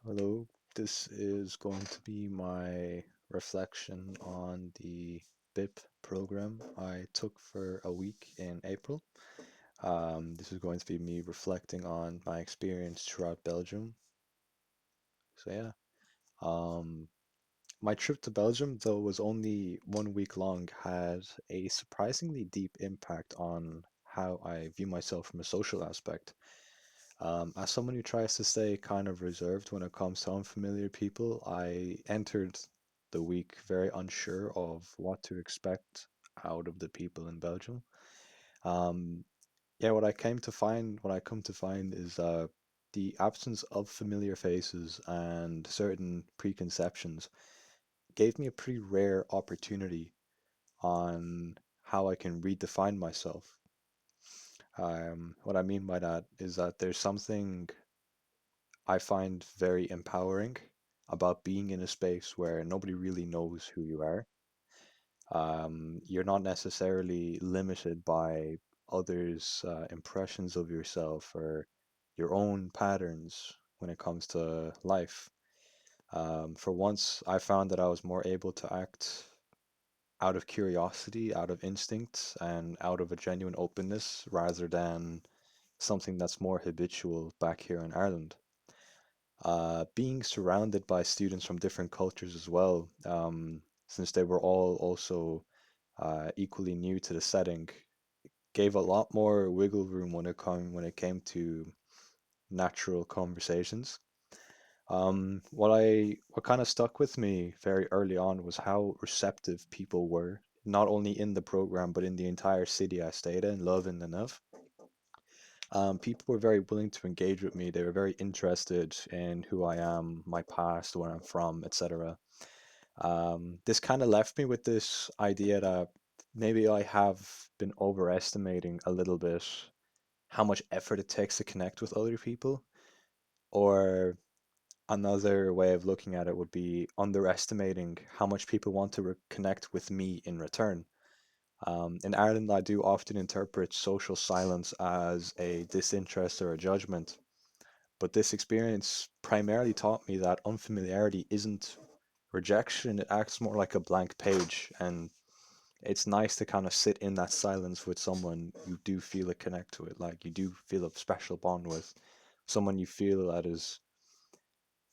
Hello, this is going to be my reflection on the BIP program I took for a week in April. This is going to be me reflecting on my experience throughout Belgium. So yeah, um, my trip to Belgium, though was only 1 week long, had a surprisingly deep impact on how I view myself from a social aspect. As someone who tries to stay kind of reserved when it comes to unfamiliar people, I entered the week very unsure of what to expect out of the people in Belgium. Um, yeah, what I come to find is the absence of familiar faces and certain preconceptions gave me a pretty rare opportunity on how I can redefine myself. What I mean by that is that there's something I find very empowering about being in a space where nobody really knows who you are. You're not necessarily limited by others' impressions of yourself or your own patterns when it comes to life. For once, I found that I was more able to act out of curiosity, out of instinct, and out of a genuine openness rather than something that's more habitual back here in Ireland. Being surrounded by students from different cultures as well, since they were all also equally new to the setting, gave a lot more wiggle room when it came to natural conversations. What kind of stuck with me very early on was how receptive people were, not only in the program but in the entire city I stayed in, Love and Nenef. People were very willing to engage with me. They were very interested in who I am, my past, where I'm from, etc. This kind of left me with this idea that maybe I have been overestimating a little bit how much effort it takes to connect with other people. Or another way of looking at it would be underestimating how much people want to connect with me in return. In Ireland, I do often interpret social silence as a disinterest or a judgment, but this experience primarily taught me that unfamiliarity isn't rejection, it acts more like a blank page. And it's nice to kind of sit in that silence with someone you do feel a connect to it, like you do feel a special bond with, someone you feel that is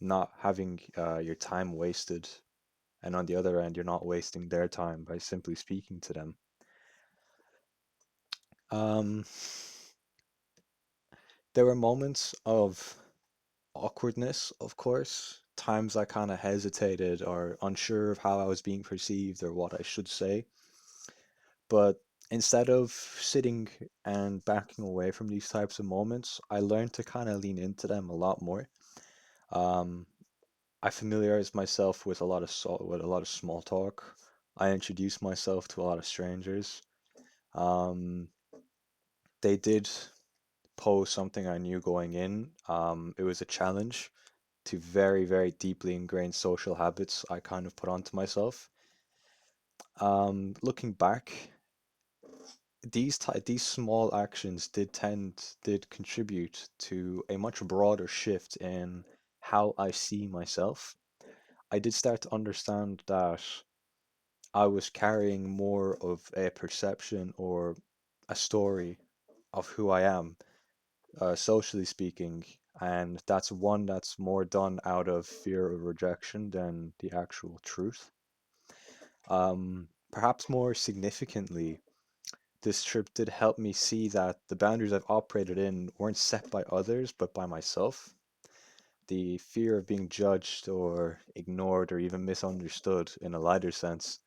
not having your time wasted. And on the other end, you're not wasting their time by simply speaking to them. Um, there were moments of awkwardness, of course, times I kind of hesitated or unsure of how I was being perceived or what I should say. But instead of sitting and backing away from these types of moments, I learned to kind of lean into them a lot more. Um, I familiarized myself with with a lot of small talk. I introduced myself to a lot of strangers. Um, they did pose something I knew going in. It was a challenge to very, very deeply ingrained social habits I kind of put onto myself. Looking back, these small actions did contribute to a much broader shift in how I see myself. I did start to understand that I was carrying more of a perception or a story of who I am, socially speaking, and that's one that's more done out of fear of rejection than the actual truth. Perhaps more significantly, this trip did help me see that the boundaries I've operated in weren't set by others, but by myself. The fear of being judged or ignored or even misunderstood in a lighter sense,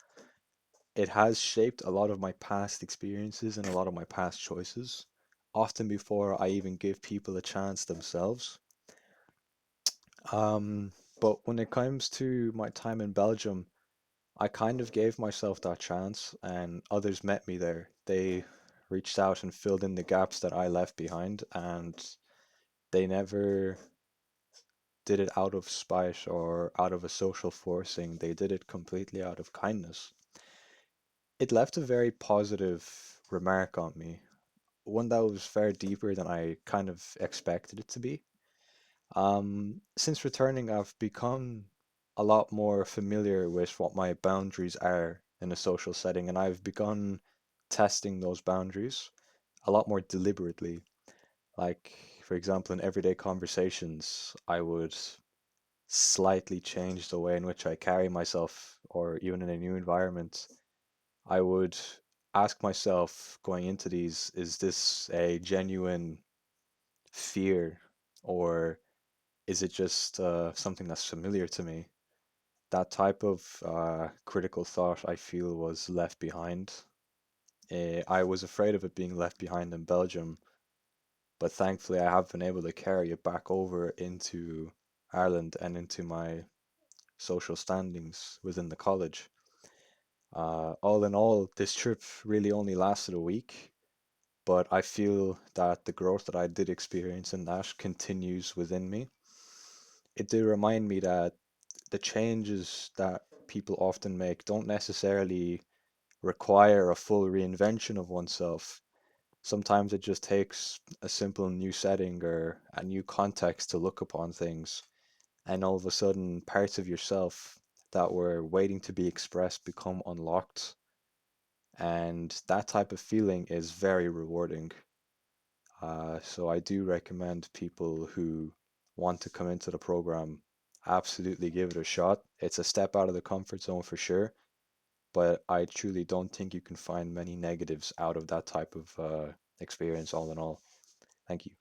it has shaped a lot of my past experiences and a lot of my past choices, often before I even give people a chance themselves. Um, but when it comes to my time in Belgium, I kind of gave myself that chance, and others met me there. They reached out and filled in the gaps that I left behind, and they never did it out of spite or out of a social forcing. They did it completely out of kindness. It left a very positive remark on me, one that was far deeper than I kind of expected it to be. Since returning, I've become a lot more familiar with what my boundaries are in a social setting, and I've begun testing those boundaries a lot more deliberately. Like, for example, in everyday conversations, I would slightly change the way in which I carry myself, or even in a new environment. I would ask myself going into these, is this a genuine fear, or is it just something that's familiar to me? That type of critical thought I feel was left behind. I was afraid of it being left behind in Belgium, but thankfully I have been able to carry it back over into Ireland and into my social standings within the college. All in all, this trip really only lasted a week, but I feel that the growth that I did experience in that continues within me. It did remind me that the changes that people often make don't necessarily require a full reinvention of oneself. Sometimes it just takes a simple new setting or a new context to look upon things, and all of a sudden, parts of yourself that were waiting to be expressed become unlocked. And that type of feeling is very rewarding. So I do recommend people who want to come into the program absolutely give it a shot. It's a step out of the comfort zone for sure, but I truly don't think you can find many negatives out of that type of experience all in all. Thank you.